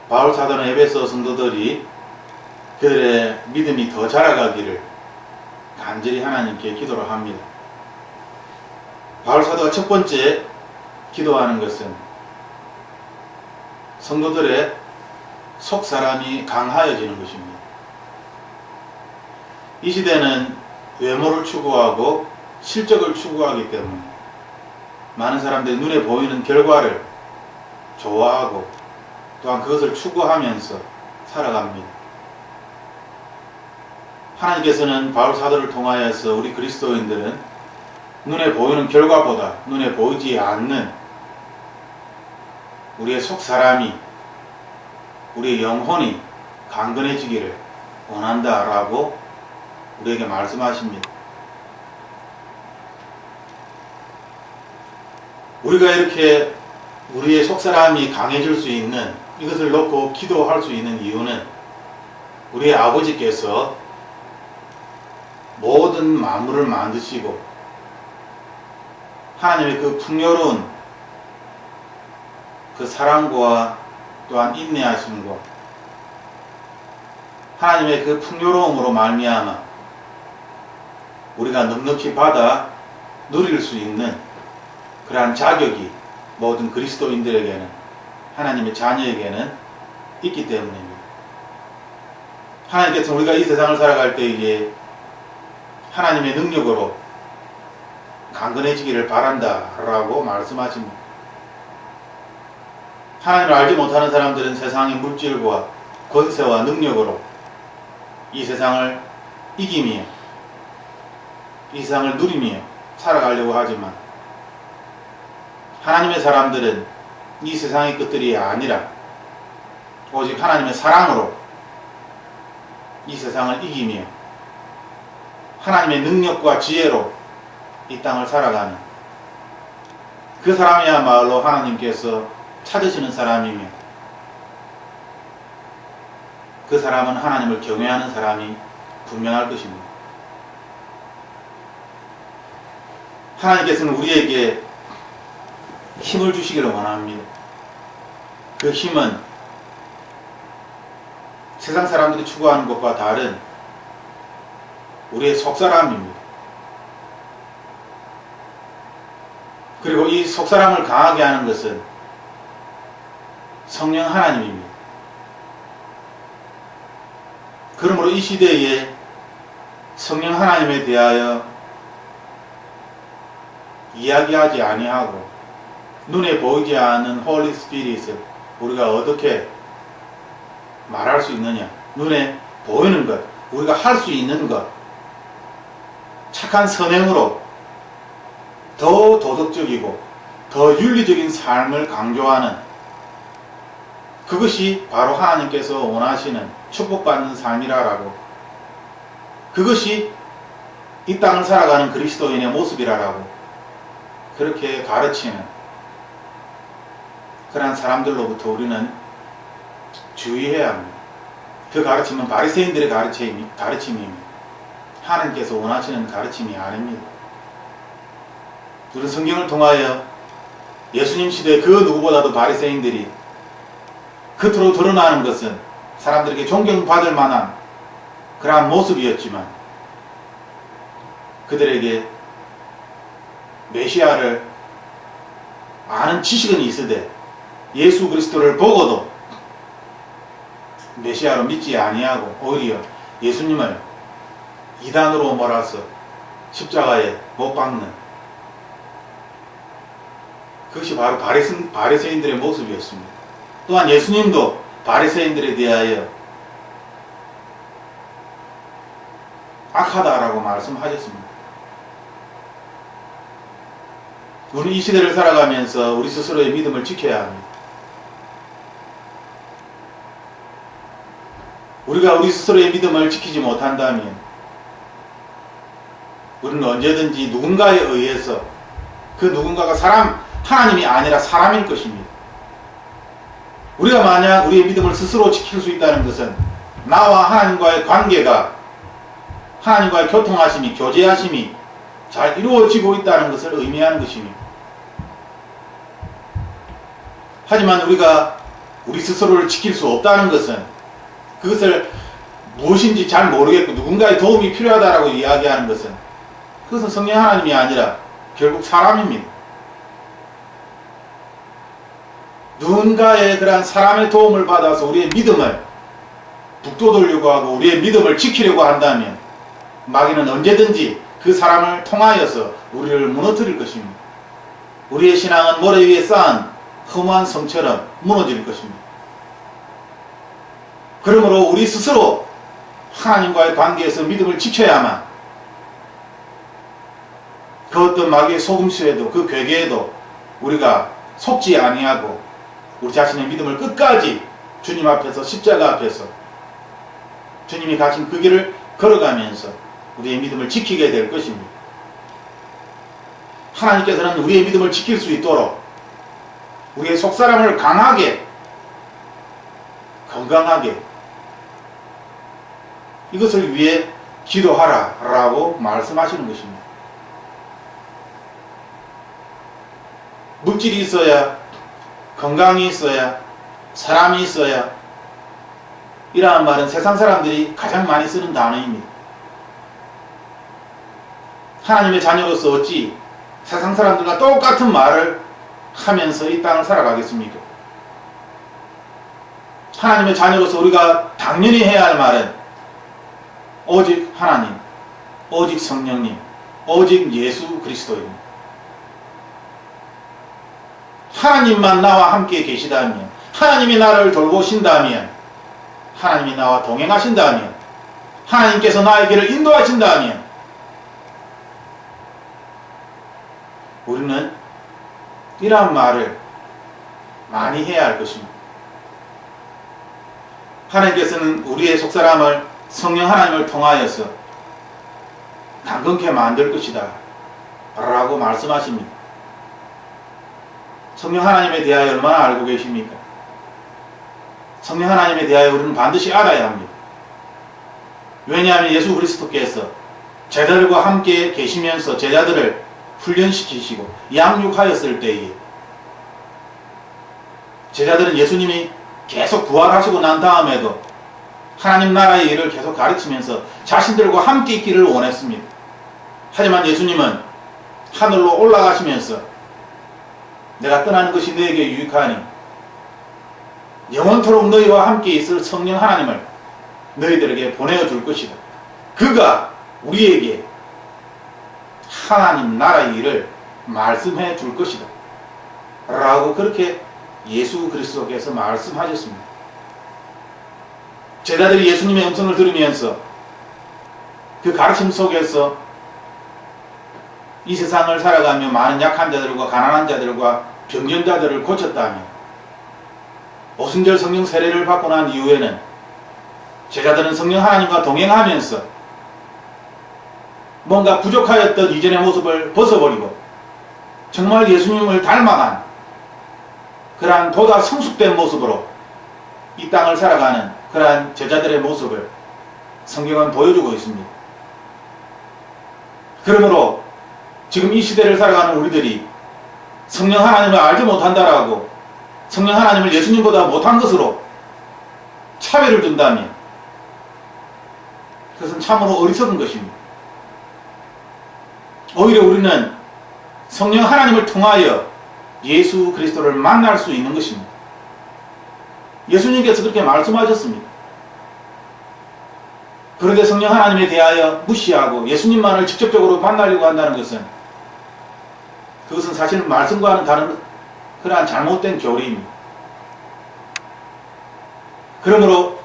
바울 사도는 에베소 성도들이 그들의 믿음이 더 자라가기를 간절히 하나님께 기도를 합니다. 바울 사도가 첫 번째 기도하는 것은 성도들의 속사람이 강하여지는 것입니다. 이 시대는 외모를 추구하고 실적을 추구하기 때문에 많은 사람들이 눈에 보이는 결과를 좋아하고 또한 그것을 추구하면서 살아갑니다. 하나님께서는 바울 사도를 통하여서 우리 그리스도인들은 눈에 보이는 결과보다 눈에 보이지 않는 우리의 속사람이, 우리의 영혼이 강건해지기를 원한다라고 우리에게 말씀하십니다. 우리가 이렇게 우리의 속사람이 강해질 수 있는, 이것을 놓고 기도할 수 있는 이유는 우리의 아버지께서 모든 만물을 만드시고 하나님의 그 풍요로운 그 사랑과 또한 인내하심과 하나님의 그 풍요로움으로 말미암아 우리가 넉넉히 받아 누릴 수 있는 그러한 자격이 모든 그리스도인들에게는, 하나님의 자녀에게는 있기 때문입니다. 하나님께서 우리가 이 세상을 살아갈 때에 하나님의 능력으로 강건해지기를 바란다라고 말씀하십니다. 하나님을 알지 못하는 사람들은 세상의 물질과 권세와 능력으로 이 세상을 이기며 이 세상을 누리며 살아가려고 하지만 하나님의 사람들은 이 세상의 것들이 아니라 오직 하나님의 사랑으로 이 세상을 이기며 하나님의 능력과 지혜로 이 땅을 살아가는 그 사람이야말로 하나님께서 찾으시는 사람이며 그 사람은 하나님을 경외하는 사람이 분명할 것입니다. 하나님께서는 우리에게 힘을 주시기를 원합니다. 그 힘은 세상 사람들이 추구하는 것과 다른 우리의 속사람입니다. 그리고 이 속사람을 강하게 하는 것은 성령 하나님입니다. 그러므로 이 시대에 성령 하나님에 대하여 이야기하지 아니하고 눈에 보이지 않는 홀리 스피릿을 우리가 어떻게 말할 수 있느냐? 눈에 보이는 것, 우리가 할 수 있는 것, 착한 선행으로 더 도덕적이고 더 윤리적인 삶을 강조하는 그것이 바로 하나님께서 원하시는 축복받는 삶이라라고, 그것이 이 땅을 살아가는 그리스도인의 모습이라라고 그렇게 가르치는 그러한 사람들로부터 우리는 주의해야 합니다. 그 가르침은 바리새인들의 가르침입니다. 하나님께서 원하시는 가르침이 아닙니다. 우리는 성경을 통하여 예수님 시대 그 누구보다도 바리새인들이 겉으로 드러나는 것은 사람들에게 존경받을 만한 그러한 모습이었지만 그들에게 메시아를 아는 지식은 있으되 예수 그리스도를 보고도 메시아로 믿지 아니하고 오히려 예수님을 이단으로 몰아서 십자가에 못 박는 그것이 바로 바리새인들의 모습이었습니다. 또한 예수님도 바리새인들에 대하여 악하다라고 말씀하셨습니다. 우리 이 시대를 살아가면서 우리 스스로의 믿음을 지켜야 합니다. 우리가 우리 스스로의 믿음을 지키지 못한다면 우리는 언제든지 누군가에 의해서 그 누군가가 하나님이 아니라 사람일 것입니다. 우리가 만약 우리의 믿음을 스스로 지킬 수 있다는 것은 나와 하나님과의 관계가, 하나님과의 교통하심이, 교제하심이 잘 이루어지고 있다는 것을 의미하는 것입니다. 하지만 우리가 우리 스스로를 지킬 수 없다는 것은 그것을 무엇인지 잘 모르겠고 누군가의 도움이 필요하다라고 이야기하는 것은 그것은 성령 하나님이 아니라 결국 사람입니다. 누군가의 그러한 사람의 도움을 받아서 우리의 믿음을 북돋으려고 하고 우리의 믿음을 지키려고 한다면 마귀는 언제든지 그 사람을 통하여서 우리를 무너뜨릴 것입니다. 우리의 신앙은 모래 위에 쌓은 허무한 성처럼 무너질 것입니다. 그러므로 우리 스스로 하나님과의 관계에서 믿음을 지켜야만 그 어떤 마귀의 속임수에도 그 괴계에도 우리가 속지 아니하고 우리 자신의 믿음을 끝까지 주님 앞에서 십자가 앞에서 주님이 가신 그 길을 걸어가면서 우리의 믿음을 지키게 될 것입니다. 하나님께서는 우리의 믿음을 지킬 수 있도록 우리의 속사람을 강하게 건강하게 이것을 위해 기도하라 라고 말씀하시는 것입니다. 물질이 있어야 건강이 있어야 사람이 있어야 이러한 말은 세상 사람들이 가장 많이 쓰는 단어입니다. 하나님의 자녀로서 어찌 세상 사람들과 똑같은 말을 하면서 이 땅을 살아가겠습니까? 하나님의 자녀로서 우리가 당연히 해야 할 말은 오직 하나님, 오직 성령님, 오직 예수 그리스도입니다. 하나님만 나와 함께 계시다면, 하나님이 나를 돌보신다면, 하나님이 나와 동행하신다면, 하나님께서 나의 길을 인도하신다면 우리는 이러한 말을 많이 해야 할 것입니다. 하나님께서는 우리의 속사람을 성령 하나님을 통하여서 강건케 만들 것이다 라고 말씀하십니다. 성령 하나님에 대하여 얼마나 알고 계십니까? 성령 하나님에 대하여 우리는 반드시 알아야 합니다. 왜냐하면 예수 그리스도께서 제자들과 함께 계시면서 제자들을 훈련시키시고 양육하였을 때에 제자들은 예수님이 계속 부활하시고 난 다음에도 하나님 나라의 일을 계속 가르치면서 자신들과 함께 있기를 원했습니다. 하지만 예수님은 하늘로 올라가시면서 내가 떠나는 것이 너에게 유익하니 영원토록 너희와 함께 있을 성령 하나님을 너희들에게 보내어 줄 것이다. 그가 우리에게 하나님 나라의 일을 말씀해 줄 것이다 라고 그렇게 예수 그리스도께서 말씀하셨습니다. 제자들이 예수님의 음성을 들으면서 그 가르침 속에서 이 세상을 살아가며 많은 약한 자들과 가난한 자들과 병전자들을 고쳤다며 오순절 성령 세례를 받고 난 이후에는 제자들은 성령 하나님과 동행하면서 뭔가 부족하였던 이전의 모습을 벗어버리고 정말 예수님을 닮아간 그러한 보다 성숙된 모습으로 이 땅을 살아가는 그러한 제자들의 모습을 성경은 보여주고 있습니다. 그러므로 지금 이 시대를 살아가는 우리들이 성령 하나님을 알지 못한다라고 성령 하나님을 예수님보다 못한 것으로 차별을 준다면 그것은 참으로 어리석은 것입니다. 오히려 우리는 성령 하나님을 통하여 예수 그리스도를 만날 수 있는 것입니다. 예수님께서 그렇게 말씀하셨습니다. 그런데 성령 하나님에 대하여 무시하고 예수님만을 직접적으로 만나려고 한다는 것은 그것은 사실 말씀과는 다른 그러한 잘못된 교리입니다. 그러므로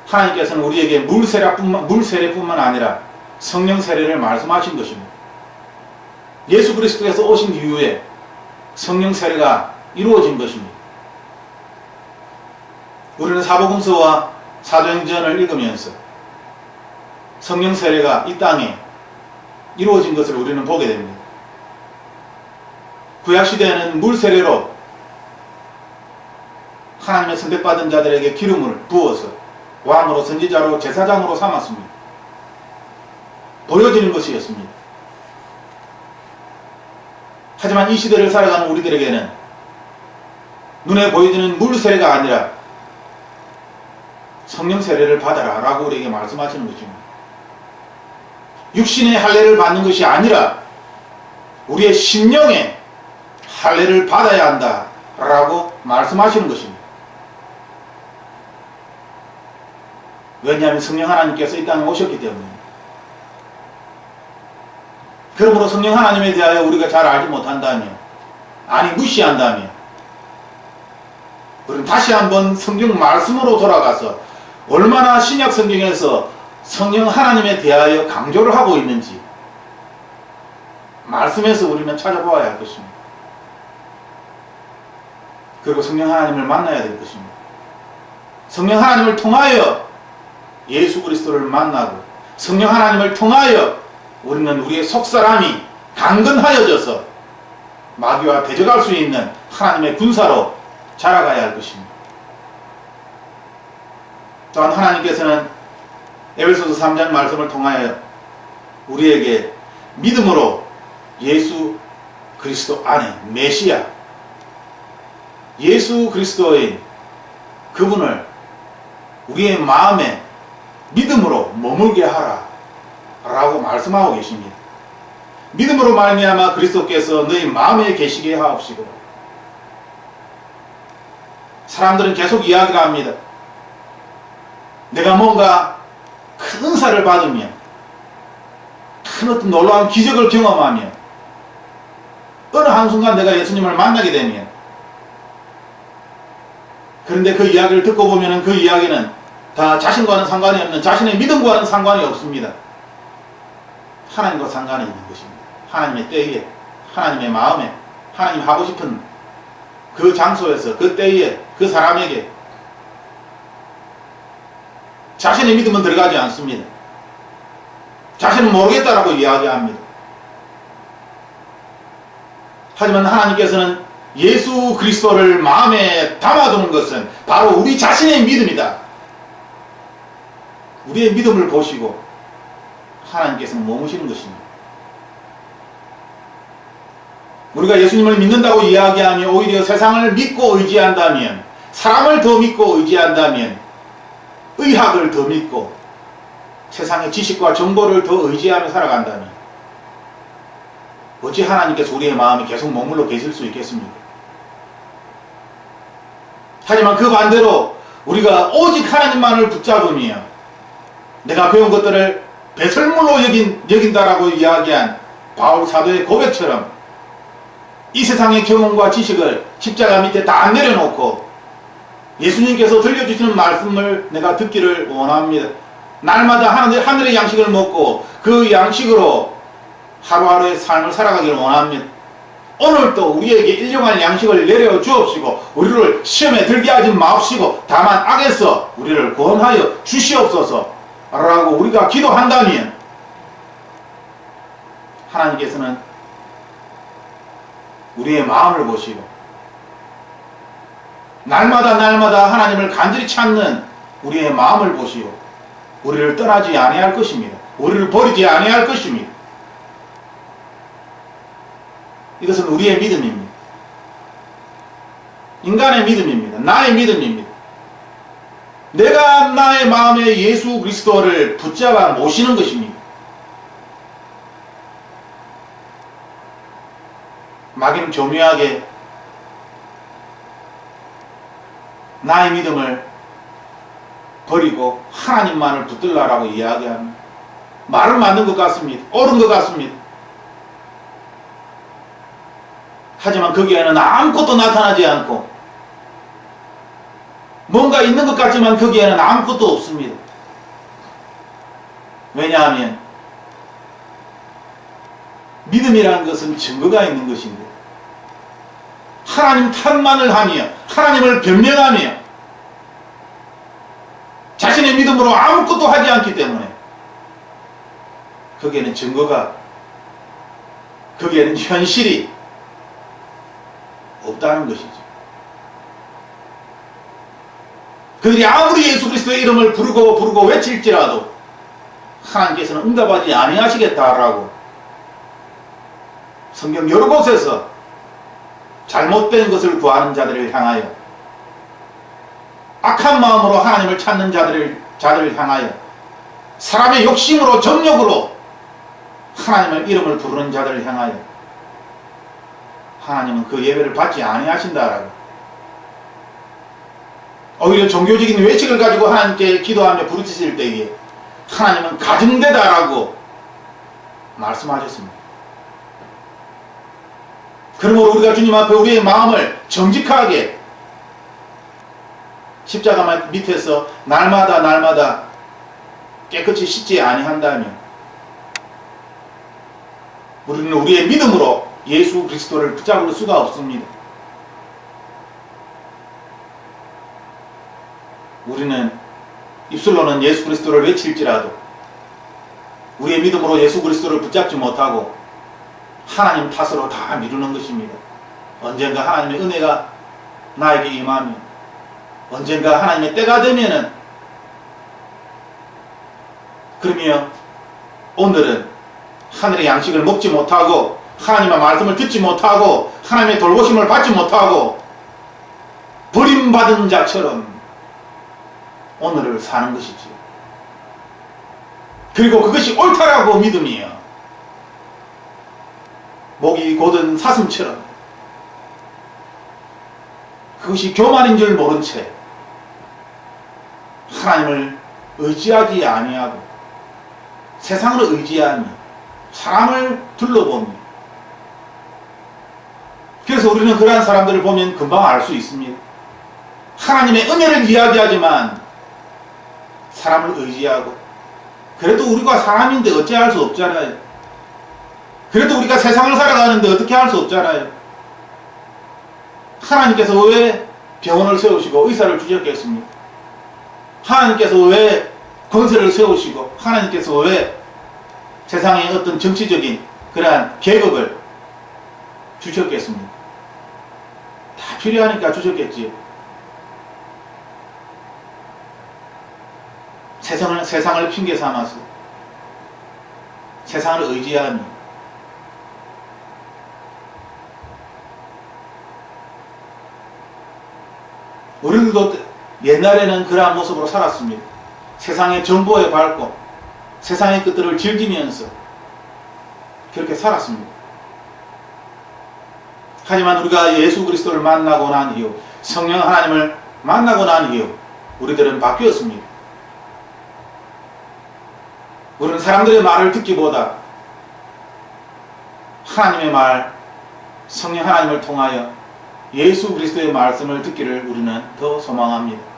하나님께서는 우리에게 물 세례뿐만 아니라 성령 세례를 말씀하신 것입니다. 예수 그리스도께서 오신 이후에 성령 세례가 이루어진 것입니다. 우리는 사복음서와 사도행전을 읽으면서 성령 세례가 이 땅에 이루어진 것을 우리는 보게 됩니다. 구약시대에는 물 세례로 하나님의 선택받은 자들에게 기름을 부어서 왕으로 선지자로 제사장으로 삼았습니다. 보여지는 것이었습니다. 하지만 이 시대를 살아가는 우리들에게는 눈에 보여지는 물 세례가 아니라 성령 세례를 받아라 라고 우리에게 말씀하시는 것입니다. 육신의 할례를 받는 것이 아니라 우리의 심령의 할례를 받아야 한다 라고 말씀하시는 것입니다. 왜냐하면 성령 하나님께서 이 땅에 오셨기 때문입니다. 그러므로 성령 하나님에 대하여 우리가 잘 알지 못한다면, 아니 무시한다면, 우리는 다시 한번 성경 말씀으로 돌아가서 얼마나 신약 성경에서 성령 하나님에 대하여 강조를 하고 있는지 말씀에서 우리는 찾아보아야 할 것입니다. 그리고 성령 하나님을 만나야 될 것입니다. 성령 하나님을 통하여 예수 그리스도를 만나고, 성령 하나님을 통하여 우리는 우리의 속사람이 강건하여져서 마귀와 대적할 수 있는 하나님의 군사로 자라가야 할 것입니다. 또한 하나님께서는 에베소서 3장 말씀을 통하여 우리에게 믿음으로 예수 그리스도 안에 메시아, 예수 그리스도인 그분을 우리의 마음에 믿음으로 머물게 하라 라고 말씀하고 계십니다. 믿음으로 말미암아 그리스도께서 너희 마음에 계시게 하옵시고. 사람들은 계속 이야기를 합니다. 내가 뭔가 큰 은사를 받으면, 큰 어떤 놀라운 기적을 경험하면, 어느 한순간 내가 예수님을 만나게 되면, 그런데 그 이야기를 듣고 보면 그 이야기는 다 자신과는 상관이 없는, 자신의 믿음과는 상관이 없습니다. 하나님과 상관이 있는 것입니다. 하나님의 때에, 하나님의 마음에, 하나님 하고 싶은 그 장소에서, 그 때에, 그 사람에게 자신의 믿음은 들어가지 않습니다. 자신은 모르겠다라고 이야기합니다. 하지만 하나님께서는 예수 그리스도를 마음에 담아두는 것은 바로 우리 자신의 믿음이다. 우리의 믿음을 보시고 하나님께서는 머무시는 것입니다. 우리가 예수님을 믿는다고 이야기하며 오히려 세상을 믿고 의지한다면, 사람을 더 믿고 의지한다면, 의학을 더 믿고 세상의 지식과 정보를 더 의지하며 살아간다면 어찌 하나님께서 우리의 마음에 계속 머물러 계실 수 있겠습니까? 하지만 그 반대로 우리가 오직 하나님만을 붙잡으며 내가 배운 것들을 배설물로 여긴다라고 이야기한 바울 사도의 고백처럼 이 세상의 경험과 지식을 십자가 밑에 다 내려놓고 예수님께서 들려주시는 말씀을 내가 듣기를 원합니다. 날마다 하늘의 양식을 먹고 그 양식으로 하루하루의 삶을 살아가기를 원합니다. 오늘도 우리에게 일용할 양식을 내려 주옵시고 우리를 시험에 들게 하지 마옵시고 다만 악에서 우리를 구원하여 주시옵소서 라고 우리가 기도한다면 하나님께서는 우리의 마음을 보시고 날마다 하나님을 간절히 찾는 우리의 마음을 보시고 우리를 떠나지 아니할 것입니다. 우리를 버리지 아니할 것입니다. 이것은 우리의 믿음입니다. 인간의 믿음입니다. 나의 믿음입니다. 내가 나의 마음에 예수 그리스도를 붙잡아 모시는 것입니다. 마귀는 교묘하게 나의 믿음을 버리고 하나님만을 붙들라라고 이야기합니다. 말은 맞는 것 같습니다. 옳은 것 같습니다. 하지만 거기에는 아무것도 나타나지 않고 뭔가 있는 것 같지만 거기에는 아무것도 없습니다. 왜냐하면 믿음이라는 것은 증거가 있는 것인데 하나님 탓만을 하며 하나님을 변명하며 자신의 믿음으로 아무것도 하지 않기 때문에 거기에는 증거가, 거기에는 현실이 없다는 것이죠. 그들이 아무리 예수 그리스도의 이름을 부르고 외칠지라도 하나님께서는 응답하지 아니하시겠다라고 성경 여러 곳에서 잘못된 것을 구하는 자들을 향하여 악한 마음으로 하나님을 찾는 자들을 향하여 사람의 욕심으로 정욕으로 하나님의 이름을 부르는 자들을 향하여 하나님은 그 예배를 받지 아니하신다라고. 오히려 종교적인 외식을 가지고 하나님께 기도하며 부르짖을 때에 하나님은 가증되다라고 말씀하셨습니다. 그러므로 우리가 주님 앞에 우리의 마음을 정직하게 십자가 밑에서 날마다 깨끗이 씻지 아니한다면 우리는 우리의 믿음으로 예수 그리스도를 붙잡을 수가 없습니다. 우리는 입술로는 예수 그리스도를 외칠지라도 우리의 믿음으로 예수 그리스도를 붙잡지 못하고 하나님 탓으로 다 미루는 것입니다. 언젠가 하나님의 은혜가 나에게 임하면, 언젠가 하나님의 때가 되면은, 그러면 오늘은 하늘의 양식을 먹지 못하고 하나님의 말씀을 듣지 못하고 하나님의 돌보심을 받지 못하고 버림받은 자처럼 오늘을 사는 것이지요. 그리고 그것이 옳다라고 믿음이요. 목이 곧은 사슴처럼 그것이 교만인 줄 모른 채 하나님을 의지하지 아니하고 세상을 의지하며 사람을 둘러보며, 그래서 우리는 그러한 사람들을 보면 금방 알 수 있습니다. 하나님의 은혜를 이야기하지만 사람을 의지하고, 그래도 우리가 사람인데 어찌할 수 없잖아요. 그래도 우리가 세상을 살아가는데 어떻게 할 수 없잖아요. 하나님께서 왜 병원을 세우시고 의사를 주셨겠습니까? 하나님께서 왜 권세를 세우시고 하나님께서 왜 세상에 어떤 정치적인 그러한 계급을 주셨겠습니까? 다 필요하니까 주셨겠지요. 세상을 핑계 삼아서 세상을 의지하며 우리들도 옛날에는 그러한 모습으로 살았습니다. 세상의 정보에 밟고 세상의 것들을 즐기면서 그렇게 살았습니다. 하지만 우리가 예수 그리스도를 만나고 난 이후, 성령 하나님을 만나고 난 이후 우리들은 바뀌었습니다. 우리는 사람들의 말을 듣기보다 하나님의 말, 성령 하나님을 통하여 예수 그리스도의 말씀을 듣기를 우리는 더 소망합니다.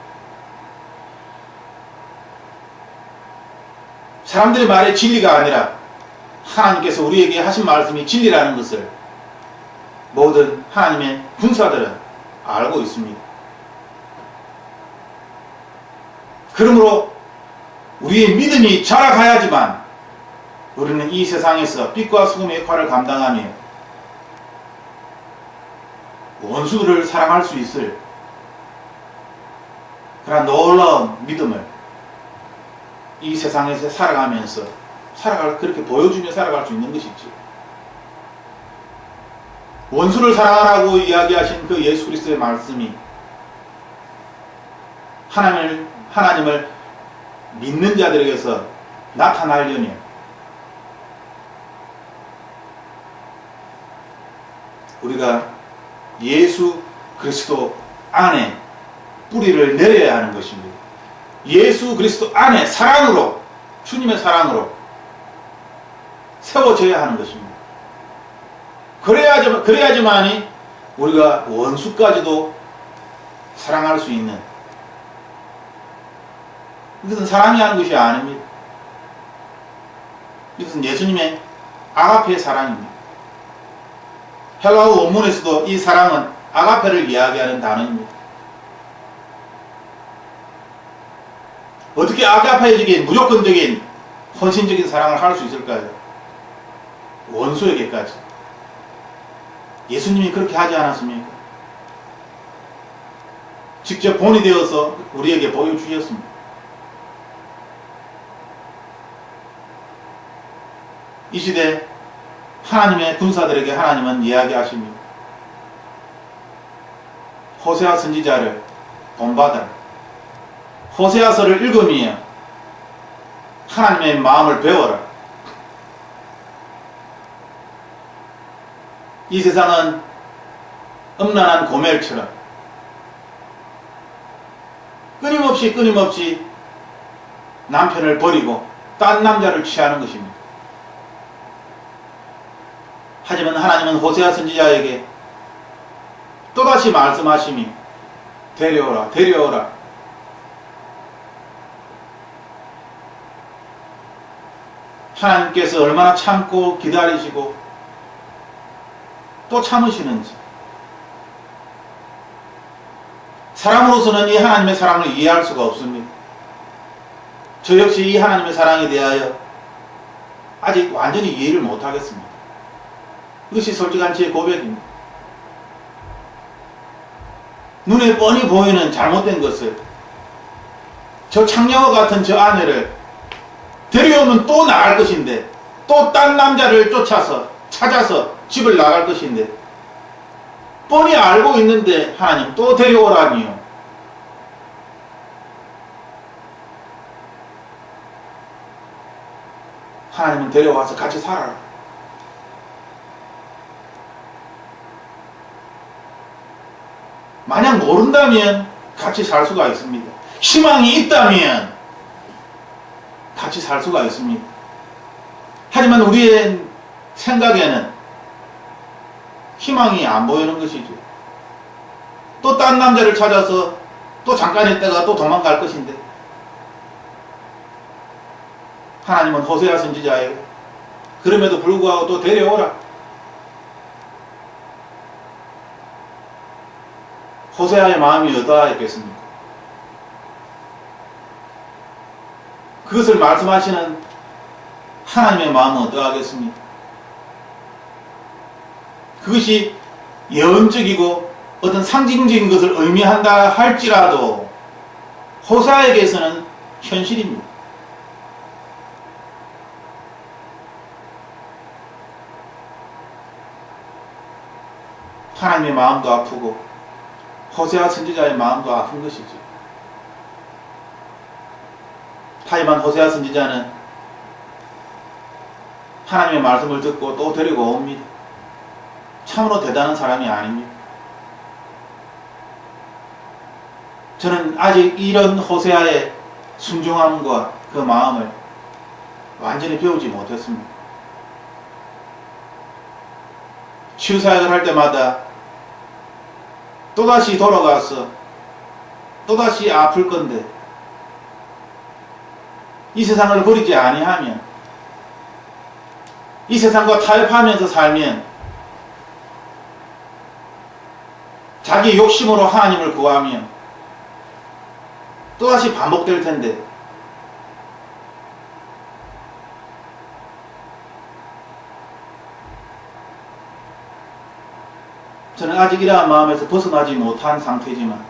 사람들의 말이 진리가 아니라 하나님께서 우리에게 하신 말씀이 진리라는 것을 모든 하나님의 군사들은 알고 있습니다. 그러므로 우리의 믿음이 자라가야지만 우리는 이 세상에서 빛과 소금의 역할을 감당하며 원수들을 사랑할 수 있을 그런 놀라운 믿음을 이 세상에서 살아가면서 그렇게 보여주며 살아갈 수 있는 것이지. 원수를 사랑하라고 이야기하신 그 예수 그리스도의 말씀이 하나님을 믿는 자들에게서 나타나려면 우리가 예수 그리스도 안에 뿌리를 내려야 하는 것입니다. 예수 그리스도 안에 사랑으로, 주님의 사랑으로 세워져야 하는 것입니다. 그래야지만이 우리가 원수까지도 사랑할 수 있는, 이것은 사람이 하는 것이 아닙니다. 이것은 예수님의 아가페의 사랑입니다. 헬라어 원문에서도 이 사랑은 아가페를 이야기하는 단어입니다. 어떻게 아가페적인 무조건적인 헌신적인 사랑을 할 수 있을까요? 원수에게까지. 예수님이 그렇게 하지 않았습니까? 직접 본이 되어서 우리에게 보여주셨습니다. 이 시대 하나님의 군사들에게 하나님은 이야기하십니다. 호세아 선지자를 본받아라. 호세아서를 읽으며 하나님의 마음을 배워라. 이 세상은 음란한 고멜처럼 끊임없이 남편을 버리고 딴 남자를 취하는 것입니다. 하지만 하나님은 호세아 선지자에게 또다시 말씀하심이 데려오라, 데려오라. 하나님께서 얼마나 참고 기다리시고 또 참으시는지, 사람으로서는 이 하나님의 사랑을 이해할 수가 없습니다. 저 역시 이 하나님의 사랑에 대하여 아직 완전히 이해를 못하겠습니다. 이것이 솔직한 제 고백입니다. 눈에 뻔히 보이는 잘못된 것을, 저 창녀와 같은 저 아내를 데려오면 또 나갈 것인데, 또 딴 남자를 찾아서 집을 나갈 것인데, 뻔히 알고 있는데 하나님 또 데려오라니요. 하나님은 데려와서 같이 살아라. 만약 모른다면 같이 살 수가 있습니다. 희망이 있다면 같이 살 수가 있습니다. 하지만 우리의 생각에는 희망이 안 보이는 것이죠. 또 딴 남자를 찾아서 또 잠깐 있다가 또 도망갈 것인데, 하나님은 호세아 선지자에게 그럼에도 불구하고 또 데려오라. 호세아의 마음이 어떠하였겠습니까? 그것을 말씀하시는 하나님의 마음은 어떠하겠습니까? 그것이 예언적이고 어떤 상징적인 것을 의미한다 할지라도 호세아에게서는 현실입니다. 하나님의 마음도 아프고 호세아 선지자의 마음도 아픈 것이죠. 하지만 호세아 선지자는 하나님의 말씀을 듣고 또 데리고 옵니다. 참으로 대단한 사람이 아닙니다. 저는 아직 이런 호세아의 순종함과 그 마음을 완전히 배우지 못했습니다. 치유사역을 할 때마다 또다시 돌아가서 또다시 아플 건데, 이 세상을 버리지 아니하면, 이 세상과 타협하면서 살면, 자기 욕심으로 하나님을 구하면 또다시 반복될 텐데, 저는 아직 이러한 마음에서 벗어나지 못한 상태지만,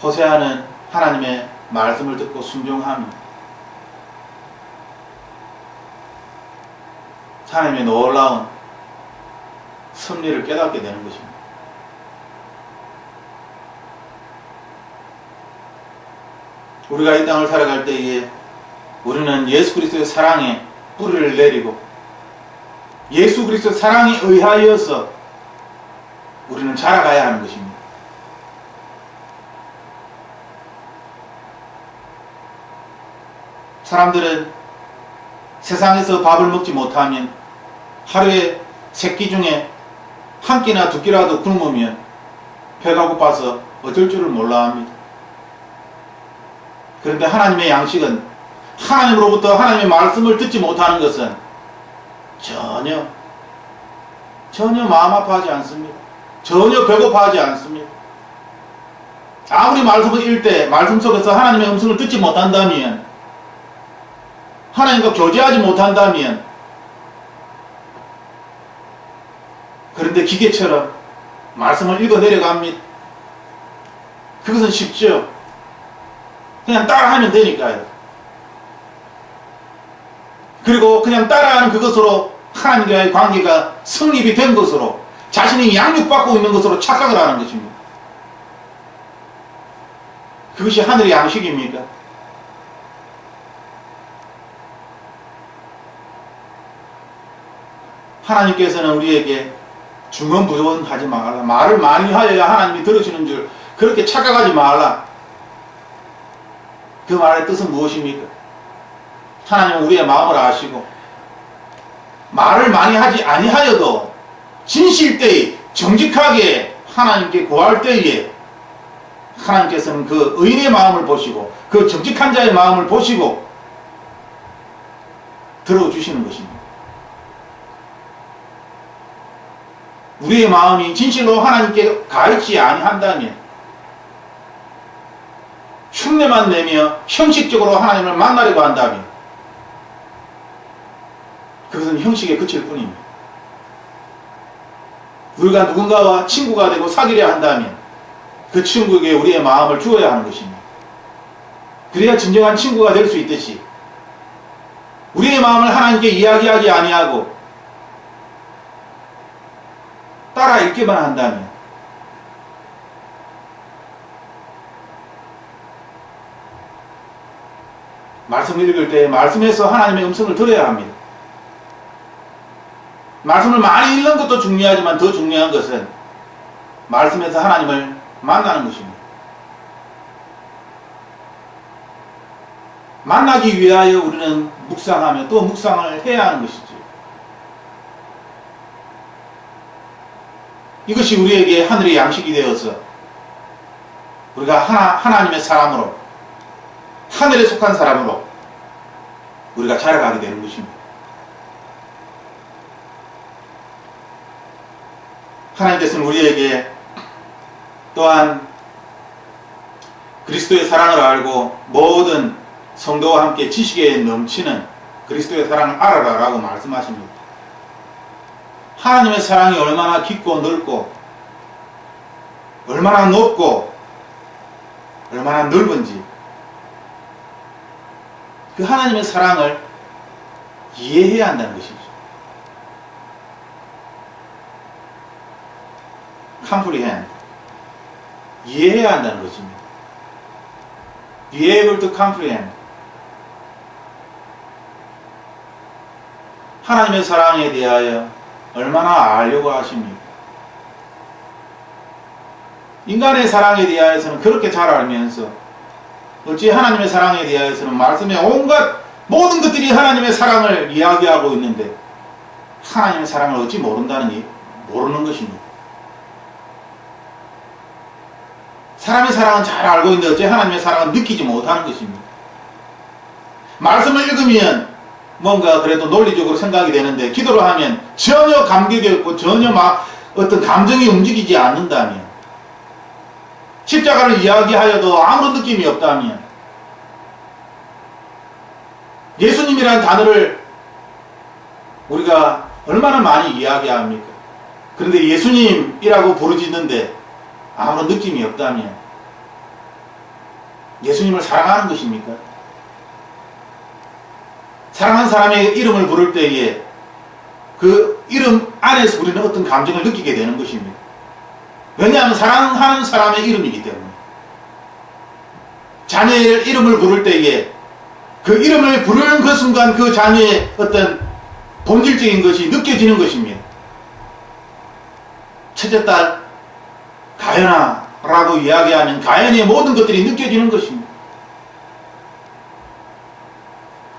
호세아는 하나님의 말씀을 듣고 순종하며 하나님의 놀라운 섭리를 깨닫게 되는 것입니다. 우리가 이 땅을 살아갈 때에 우리는 예수 그리스도의 사랑에 뿌리를 내리고 예수 그리스도의 사랑에 의하여서 우리는 자라가야 하는 것입니다. 사람들은 세상에서 밥을 먹지 못하면 하루에 3끼 중에 한 끼나 2끼라도 굶으면 배가 고파서 어쩔 줄을 몰라 합니다. 그런데 하나님의 양식은, 하나님으로부터 하나님의 말씀을 듣지 못하는 것은 전혀 마음 아파하지 않습니다. 전혀 배고파하지 않습니다. 아무리 말씀을 읽을 때 말씀 속에서 하나님의 음성을 듣지 못한다면, 하나님과 교제하지 못한다면, 그런데 기계처럼 말씀을 읽어 내려갑니다. 그것은 쉽죠. 그냥 따라하면 되니까요. 그리고 그냥 따라하는 그것으로 하나님과의 관계가 성립이 된 것으로, 자신이 양육받고 있는 것으로 착각을 하는 것입니다. 그것이 하늘의 양식입니까? 하나님께서는 우리에게 중언부언하지 말라. 말을 많이 하여야 하나님이 들으시는 줄 그렇게 착각하지 말라. 그 말의 뜻은 무엇입니까? 하나님은 우리의 마음을 아시고 말을 많이 하지 아니하여도 진실 때에 정직하게 하나님께 구할 때에 하나님께서는 그 의인의 마음을 보시고 그 정직한 자의 마음을 보시고 들어주시는 것입니다. 우리의 마음이 진실로 하나님께 가있지 아니한다면 흉내만 내며 형식적으로 하나님을 만나려고 한다면 그것은 형식에 그칠 뿐입니다. 우리가 누군가와 친구가 되고 사귀려 한다면 그 친구에게 우리의 마음을 주어야 하는 것입니다. 그래야 진정한 친구가 될 수 있듯이 우리의 마음을 하나님께 이야기하지 아니하고 따라 읽기만 한다면 말씀을 읽을 때 말씀에서 하나님의 음성을 들어야 합니다. 말씀을 많이 읽는 것도 중요하지만 더 중요한 것은 말씀에서 하나님을 만나는 것입니다. 만나기 위하여 우리는 묵상하며 또 묵상을 해야 하는 것이죠. 이것이 우리에게 하늘의 양식이 되어서 우리가 하나님의 사람으로 하늘에 속한 사람으로 우리가 자라가게 되는 것입니다. 하나님께서는 우리에게 또한 그리스도의 사랑을 알고 모든 성도와 함께 지식에 넘치는 그리스도의 사랑을 알아라 라고 말씀하십니다. 하나님의 사랑이 얼마나 깊고 넓고 얼마나 높고 얼마나 넓은지 그 하나님의 사랑을 이해해야 한다는 것이죠. comprehend 이해해야 한다는 것입니다. be able to comprehend 하나님의 사랑에 대하여 얼마나 알려고 하십니까? 인간의 사랑에 대하여서는 그렇게 잘 알면서 어찌 하나님의 사랑에 대하여서는 말씀에 온갖 모든 것들이 하나님의 사랑을 이야기하고 있는데 하나님의 사랑을 어찌 모르는 것입니다. 사람의 사랑은 잘 알고 있는데 어째 하나님의 사랑은 느끼지 못하는 것입니다. 말씀을 읽으면 뭔가 그래도 논리적으로 생각이 되는데 기도를 하면 전혀 감격이 없고 전혀 어떤 감정이 움직이지 않는다면 십자가를 이야기하여도 아무런 느낌이 없다면 예수님이라는 단어를 우리가 얼마나 많이 이야기합니까? 그런데 예수님이라고 부르짖는데 아무런 느낌이 없다면 예수님을 사랑하는 것입니까? 사랑하는 사람의 이름을 부를 때에 그 이름 안에서 우리는 어떤 감정을 느끼게 되는 것입니다. 왜냐하면 사랑하는 사람의 이름이기 때문에. 자녀의 이름을 부를 때에 그 이름을 부르는 그 순간 그 자녀의 어떤 본질적인 것이 느껴지는 것입니다. 첫째 딸 가연아 라고 이야기하면 가연의 모든 것들이 느껴지는 것입니다.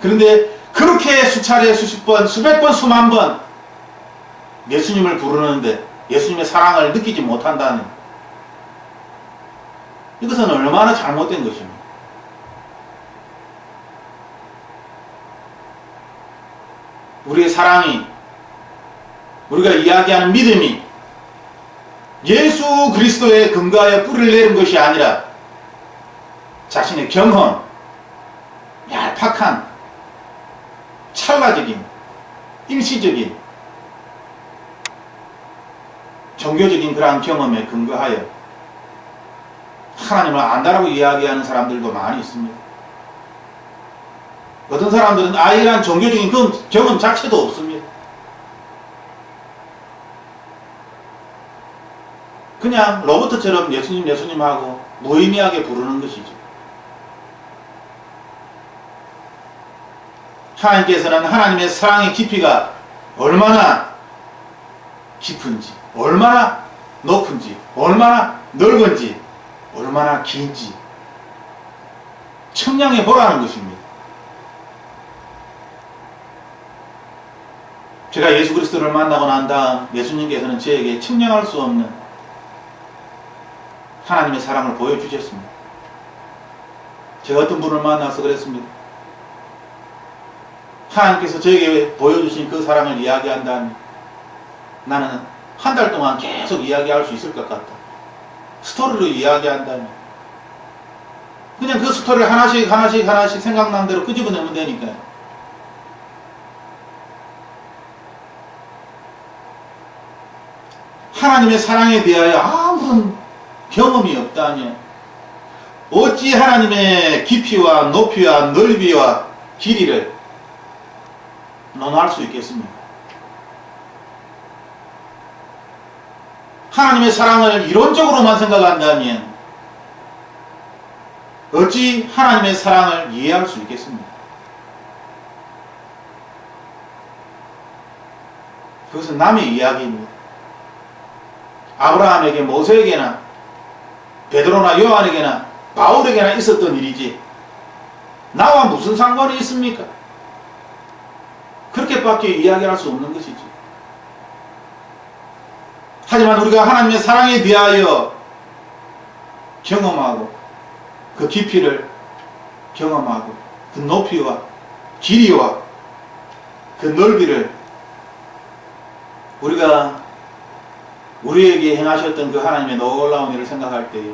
그런데 그렇게 수차례 수십 번 수백 번 수만 번 예수님을 부르는데 예수님의 사랑을 느끼지 못한다는 이것은 얼마나 잘못된 것입니다. 우리의 사랑이 우리가 이야기하는 믿음이 예수 그리스도의 근거하여 뿌리를 내린 것이 아니라 자신의 경험, 얄팍한 찰나적인 일시적인 종교적인 그러한 경험에 근거하여 하나님을 안다라고 이야기하는 사람들도 많이 있습니다. 어떤 사람들은 이러한 종교적인 경험 자체도 없습니다. 그냥 로봇처럼 예수님 예수님 하고 무의미하게 부르는 것이죠. 하나님께서는 하나님의 사랑의 깊이가 얼마나 깊은지, 얼마나 높은지, 얼마나 넓은지, 얼마나 긴지 측량해 보라는 것입니다. 제가 예수 그리스도를 만나고 난 다음 예수님께서는 저에게 측량할 수 없는 하나님의 사랑을 보여주셨습니다. 제가 어떤 분을 만나서 그랬습니다. 하나님께서 저에게 보여주신 그 사랑을 이야기한다면 나는 한 달 동안 계속 이야기할 수 있을 것 같다. 스토리로 이야기한다면 그냥 그 스토리를 하나씩 생각난 대로 끄집어내면 되니까요. 하나님의 사랑에 대하여 아무런 경험이 없다면 어찌 하나님의 깊이와 높이와 넓이와 길이를 논할 수 있겠습니까? 하나님의 사랑을 이론적으로만 생각한다면 어찌 하나님의 사랑을 이해할 수 있겠습니까? 그것은 남의 이야기입니다. 아브라함에게 모세에게나 베드로나 요한에게나 바울에게나 있었던 일이지 나와 무슨 상관이 있습니까? 그렇게밖에 이야기할 수 없는 것이지. 하지만 우리가 하나님의 사랑에 대하여 경험하고 그 깊이를 경험하고 그 높이와 길이와 그 넓이를 우리가 우리에게 행하셨던 그 하나님의 놀라운 일을 생각할 때에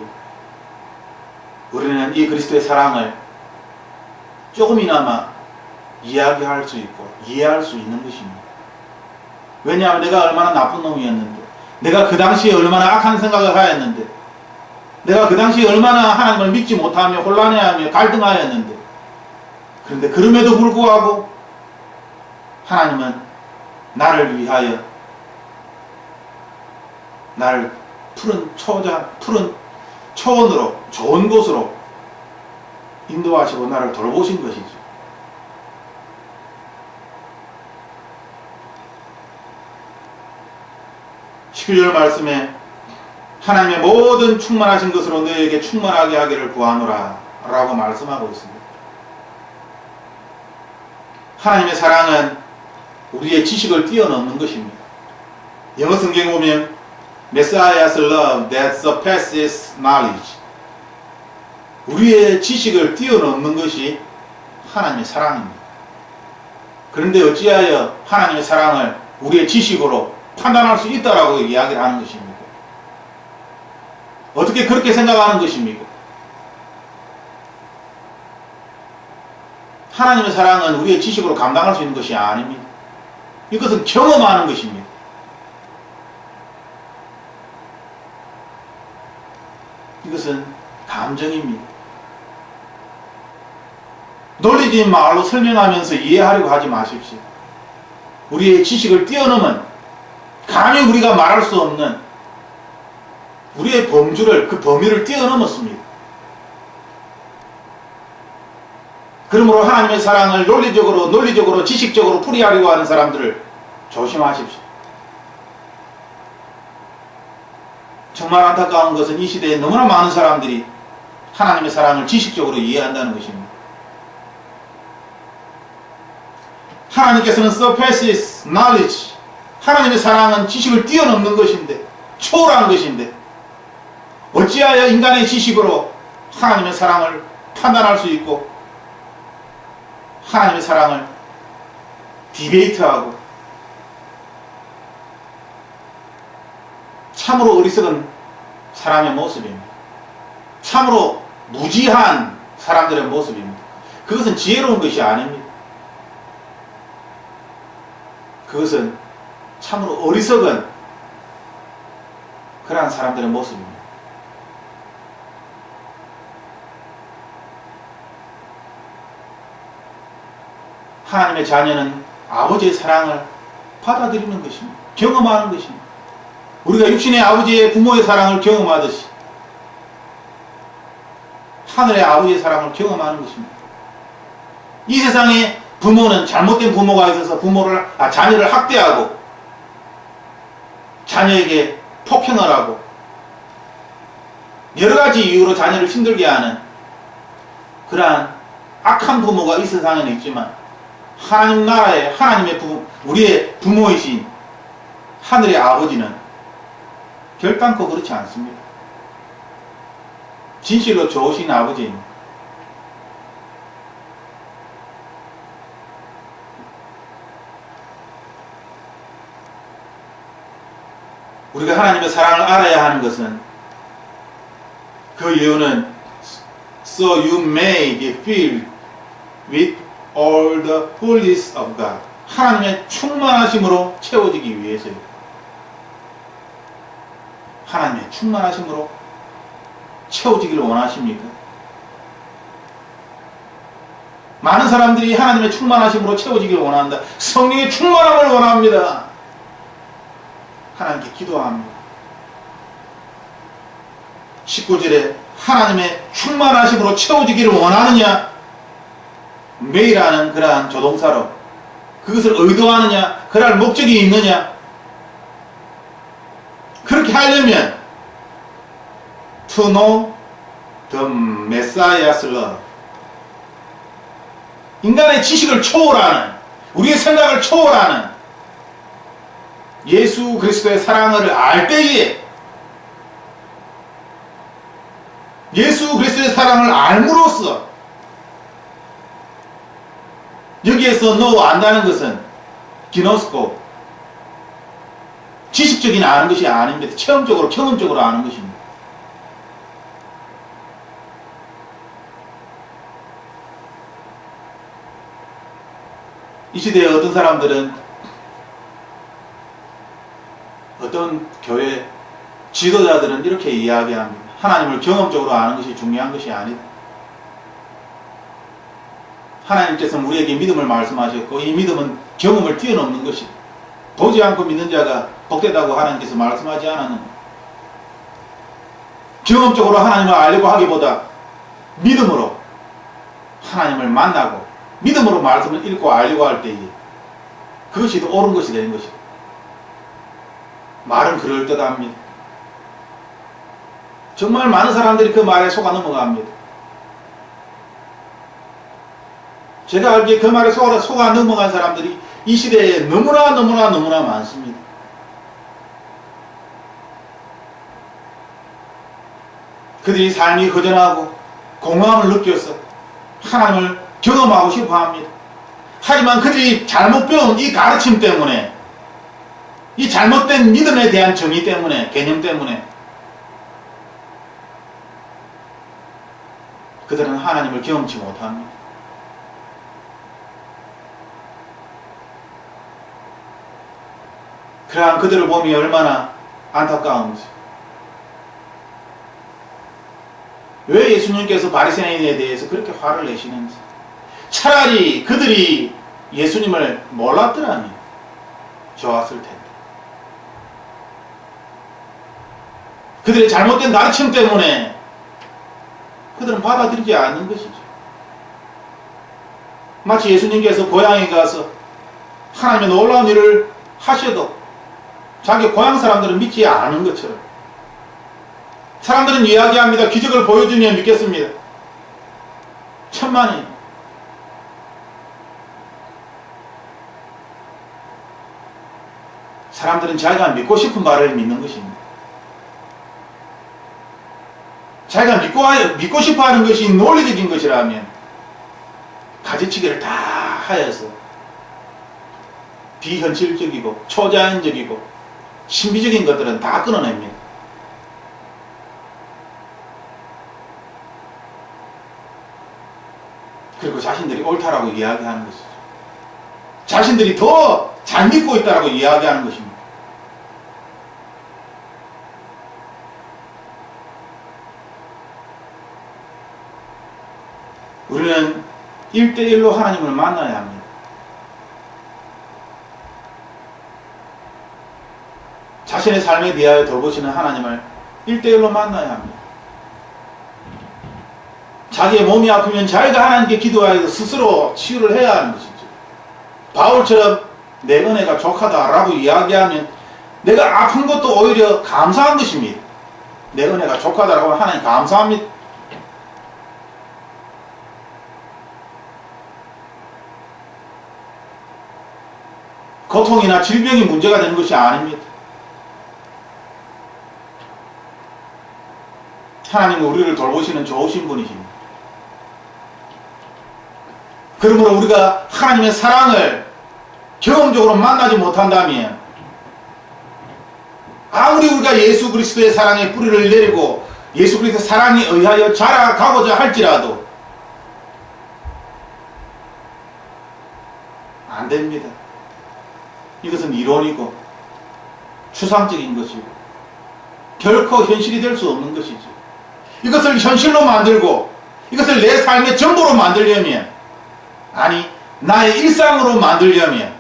우리는 이 그리스도의 사랑을 조금이나마 이야기할 수 있고 이해할 수 있는 것입니다. 왜냐하면 내가 얼마나 나쁜 놈이었는데, 내가 그 당시에 얼마나 악한 생각을 하였는데, 내가 그 당시에 얼마나 하나님을 믿지 못하며 혼란해하며 갈등하였는데, 그런데 그럼에도 불구하고 하나님은 나를 위하여 나를 푸른 초원으로 좋은 곳으로 인도하시고 나를 돌보신 것이죠. (11절) 말씀에 하나님의 모든 충만하신 것으로 너희에게 충만하게 하기를 구하노라 라고 말씀하고 있습니다. 하나님의 사랑은 우리의 지식을 뛰어넘는 것입니다. 영어 성경에 보면 Messiah's love that surpasses knowledge, 우리의 지식을 뛰어넘는 것이 하나님의 사랑입니다. 그런데 어찌하여 하나님의 사랑을 우리의 지식으로 판단할 수 있다라고 이야기를 하는 것입니까? 어떻게 그렇게 생각하는 것입니까? 하나님의 사랑은 우리의 지식으로 감당할 수 있는 것이 아닙니다. 이것은 경험하는 것입니다. 이것은 감정입니다. 논리적인 말로 설명하면서 이해하려고 하지 마십시오. 우리의 지식을 뛰어넘은, 감히 우리가 말할 수 없는 우리의 범주를, 그 범위를 뛰어넘었습니다. 그러므로 하나님의 사랑을 논리적으로 지식적으로 풀이하려고 하는 사람들을 조심하십시오. 정말 안타까운 것은 이 시대에 너무나 많은 사람들이 하나님의 사랑을 지식적으로 이해한다는 것입니다. 하나님께서는 surpasses knowledge, 하나님의 사랑은 지식을 뛰어넘는 것인데, 초월한 것인데, 어찌하여 인간의 지식으로 하나님의 사랑을 판단할 수 있고 하나님의 사랑을 디베이트하고, 참으로 어리석은 사람의 모습입니다. 참으로 무지한 사람들의 모습입니다. 그것은 지혜로운 것이 아닙니다. 그것은 참으로 어리석은 그러한 사람들의 모습입니다. 하나님의 자녀는 아버지의 사랑을 받아들이는 것입니다. 경험하는 것입니다. 우리가 육신의 아버지의 부모의 사랑을 경험하듯이 하늘의 아버지의 사랑을 경험하는 것입니다. 이 세상에 부모는 잘못된 부모가 있어서 자녀를 학대하고 자녀에게 폭행을 하고 여러 가지 이유로 자녀를 힘들게 하는 그러한 악한 부모가 이 세상에는 있지만 하나님 나라의 우리의 부모이신 하늘의 아버지는 결단코 그렇지 않습니다. 진실로 좋으신 아버지입니다. 우리가 하나님의 사랑을 알아야 하는 것은 그 이유는 so you may be filled with all the fullness of God. 하나님의 충만하심으로 채워지기 위해서요. 하나님의 충만하심으로 채워지기를 원하십니까? 많은 사람들이 하나님의 충만하심으로 채워지기를 원한다. 성령의 충만함을 원합니다. 하나님께 기도합니다. 19절에 하나님의 충만하심으로 채워지기를 원하느냐? may라는 그러한 조동사로 그것을 의도하느냐? 그럴 목적이 있느냐? 그렇게 하려면 to know the Messiah's love, 인간의 지식을 초월하는, 우리의 생각을 초월하는 예수 그리스도의 사랑을 알 때에 예수 그리스도의 사랑을 알므로써 여기에서 know 안다는 것은 기노스코 지식적인 아는 것이 아닙니다. 체험적으로 경험적으로 아는 것입니다. 이 시대에 어떤 사람들은 어떤 교회 지도자들은 이렇게 이야기합니다. 하나님을 경험적으로 아는 것이 중요한 것이 아니다. 하나님께서는 우리에게 믿음을 말씀하셨고 이 믿음은 경험을 뛰어넘는 것이다. 보지 않고 믿는 자가 복되다고 하나님께서 말씀하지 않았는가. 경험적으로 하나님을 알려고 하기보다 믿음으로 하나님을 만나고 믿음으로 말씀을 읽고 알려고 할 때에 그것이 더 옳은 것이 되는 것이다. 말은 그럴듯합니다. 정말 많은 사람들이 그 말에 속아 넘어갑니다. 제가 알기에 그 말에 속아 넘어간 사람들이 이 시대에 너무나 많습니다. 그들이 삶이 허전하고 공허함을 느껴서 하나님을 경험하고 싶어 합니다. 하지만 그들이 잘못 배운 이 가르침 때문에, 이 잘못된 믿음에 대한 정의 때문에, 개념 때문에 그들은 하나님을 경험치 못합니다. 그러한 그들을 보면 얼마나 안타까운지. 왜 예수님께서 바리새인에 대해서 그렇게 화를 내시는지. 차라리 그들이 예수님을 몰랐더라면 좋았을 텐데. 그들의 잘못된 가르침 때문에 그들은 받아들이지 않는 것이죠. 마치 예수님께서 고향에 가서 하나님의 놀라운 일을 하셔도 자기 고향 사람들은 믿지 않은 것처럼, 사람들은 이야기합니다. 기적을 보여주면 믿겠습니다. 천만이. 사람들은 자기가 믿고 싶은 말을 믿는 것입니다. 자기가 믿고 싶어 하는 것이 논리적인 것이라면 가지치기를 다 하여서 비현실적이고 초자연적이고 신비적인 것들은 다 끊어냅니다. 그리고 자신들이 옳다라고 이야기하는 것이죠. 자신들이 더 잘 믿고 있다라고 이야기하는 것입니다. 우리는 1대1로 하나님을 만나야 합니다. 자신의 삶에 대하여 돌보시는 하나님을 1대1로 만나야 합니다. 자기의 몸이 아프면 자기가 하나님께 기도하여 스스로 치유를 해야 하는 것이죠. 바울처럼 내 은혜가 족하다라고 이야기하면 내가 아픈 것도 오히려 감사한 것입니다. 내 은혜가 족하다라고 하면 하나님 감사합니다. 고통이나 질병이 문제가 되는 것이 아닙니다. 하나님은 우리를 돌보시는 좋으신 분이십니다. 그러므로 우리가 하나님의 사랑을 경험적으로 만나지 못한다면 아무리 우리가 예수 그리스도의 사랑의 뿌리를 내리고 예수 그리스도의 사랑에 의하여 자라가고자 할지라도 안 됩니다. 이것은 이론이고 추상적인 것이고 결코 현실이 될 수 없는 것이죠. 이것을 현실로 만들고 이것을 내 삶의 전부로 만들려면, 아니 나의 일상으로 만들려면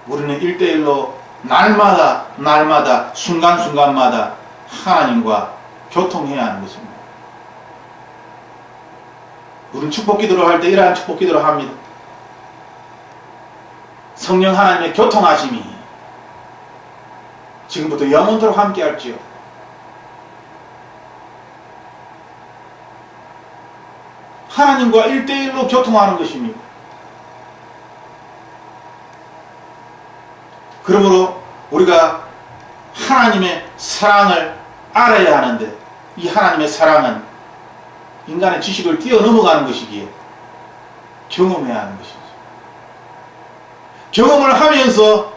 우리는 1대1로 날마다 순간순간마다 하나님과 교통해야 하는 것입니다. 우리는 축복기도를 할 때 이러한 축복기도를 합니다. 성령 하나님의 교통하심이 지금부터 영원토록 함께 할지요. 하나님과 1대1로 교통하는 것입니다. 그러므로 우리가 하나님의 사랑을 알아야 하는데, 이 하나님의 사랑은 인간의 지식을 뛰어넘어가는 것이기에 경험해야 하는 것이죠. 경험을 하면서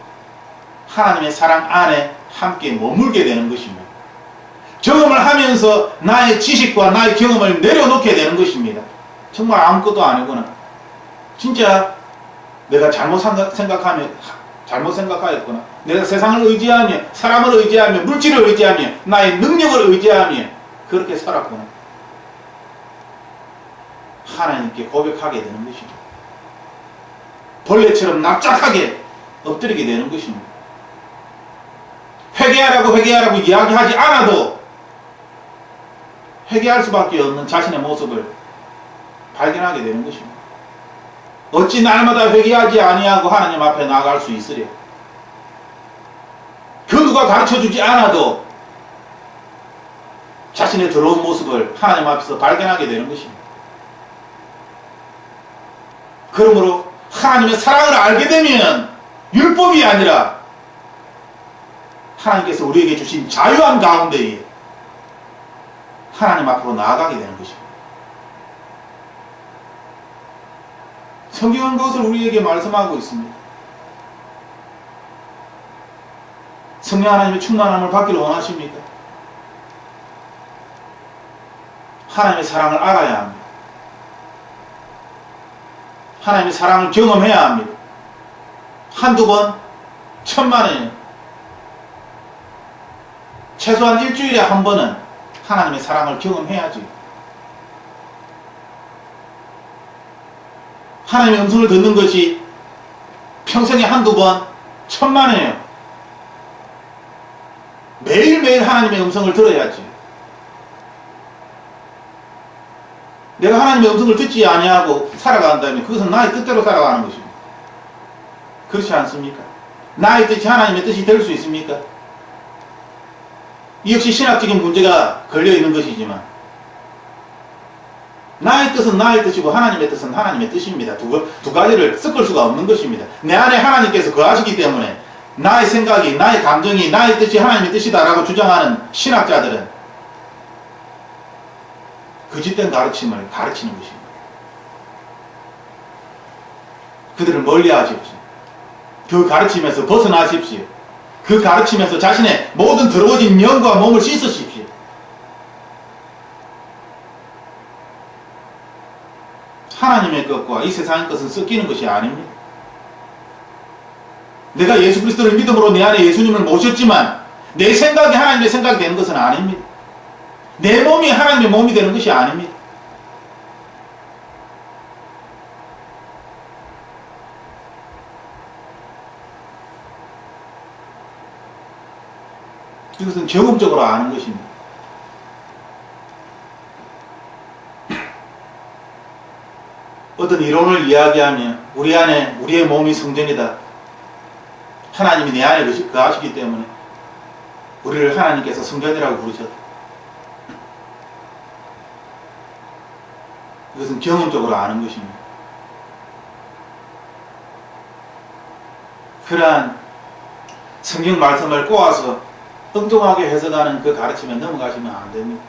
하나님의 사랑 안에 함께 머물게 되는 것입니다. 경험을 하면서 나의 지식과 나의 경험을 내려놓게 되는 것입니다. 정말 아무것도 아니구나. 진짜 내가 잘못 생각하였구나. 내가 세상을 의지하며, 사람을 의지하며, 물질을 의지하며, 나의 능력을 의지하며 그렇게 살았구나. 하나님께 고백하게 되는 것입니다. 벌레처럼 납작하게 엎드리게 되는 것입니다. 회개하라고 이야기하지 않아도 회개할 수밖에 없는 자신의 모습을 발견하게 되는 것입니다. 어찌 날마다 회개하지 아니하고 하나님 앞에 나아갈 수 있으랴. 그 누가 가르쳐주지 않아도 자신의 더러운 모습을 하나님 앞에서 발견하게 되는 것입니다. 그러므로 하나님의 사랑을 알게 되면 율법이 아니라 하나님께서 우리에게 주신 자유함 가운데에 하나님 앞으로 나아가게 되는 것입니다. 성경은 그것을 우리에게 말씀하고 있습니다. 성령 하나님의 충만함을 받기를 원하십니까? 하나님의 사랑을 알아야 합니다. 하나님의 사랑을 경험해야 합니다. 한두 번, 천만에 최소한 일주일에 한 번은 하나님의 사랑을 경험해야지. 하나님의 음성을 듣는 것이 평생에 한두 번, 천만에요. 매일매일 하나님의 음성을 들어야지. 내가 하나님의 음성을 듣지 아니하고 살아간다면 그것은 나의 뜻대로 살아가는 것입니다. 그렇지 않습니까? 나의 뜻이 하나님의 뜻이 될 수 있습니까? 이 역시 신학적인 문제가 걸려있는 것이지만 나의 뜻은 나의 뜻이고 하나님의 뜻은 하나님의 뜻입니다. 두 가지를 섞을 수가 없는 것입니다. 내 안에 하나님께서 거하시기 때문에 나의 생각이, 나의 감정이, 나의 뜻이 하나님의 뜻이다라고 주장하는 신학자들은 거짓된 가르침을 가르치는 것입니다. 그들을 멀리하십시오. 그 가르침에서 벗어나십시오. 그 가르침에서 자신의 모든 더러워진 영과 몸을 씻으십시오. 하나님의 것과 이 세상의 것은 섞이는 것이 아닙니다. 내가 예수 그리스도를 믿음으로 내 안에 예수님을 모셨지만 내 생각이 하나님의 생각이 되는 것은 아닙니다. 내 몸이 하나님의 몸이 되는 것이 아닙니다. 이것은 경험적으로 아는 것입니다. 어떤 이론을 이야기하며 우리 안에 우리의 몸이 성전이다. 하나님이 내 안에 거하시기 때문에 우리를 하나님께서 성전이라고 부르셨다. 이것은 경험적으로 아는 것입니다. 그러한 성경 말씀을 꼬아서 엉뚱하게 해석하는 그 가르침에 넘어가시면 안 됩니다.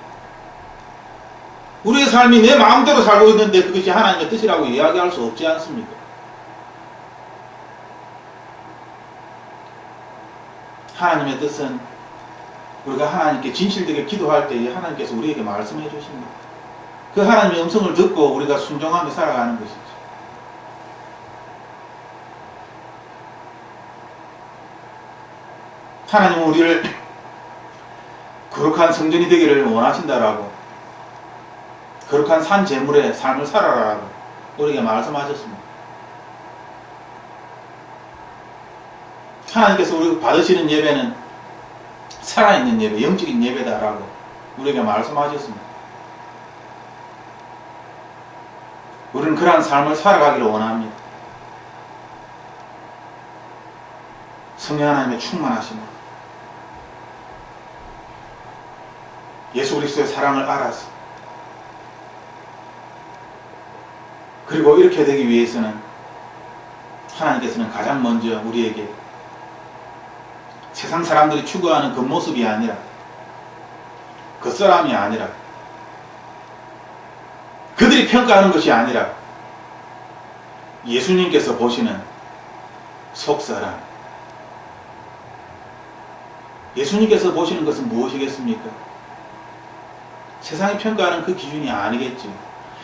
우리의 삶이 내 마음대로 살고 있는데 그것이 하나님의 뜻이라고 이야기할 수 없지 않습니까? 하나님의 뜻은 우리가 하나님께 진실되게 기도할 때에 하나님께서 우리에게 말씀해 주십니다. 그 하나님의 음성을 듣고 우리가 순종하며 살아가는 것이죠. 하나님은 우리를 거룩한 성전이 되기를 원하신다라고, 거룩한 산 제물의 삶을 살아라라고 우리에게 말씀하셨습니다. 하나님께서 우리가 받으시는 예배는 살아있는 예배, 영적인 예배다라고 우리에게 말씀하셨습니다. 우리는 그러한 삶을 살아가기를 원합니다. 성령 하나님의 충만하심으로 예수 그리스도의 사랑을 알아서, 그리고 이렇게 되기 위해서는 하나님께서는 가장 먼저 우리에게 세상 사람들이 추구하는 겉모습이 아니라, 겉사람이 아니라, 그들이 평가하는 것이 아니라 예수님께서 보시는 속사람, 예수님께서 보시는 것은 무엇이겠습니까? 세상이 평가하는 그 기준이 아니겠지.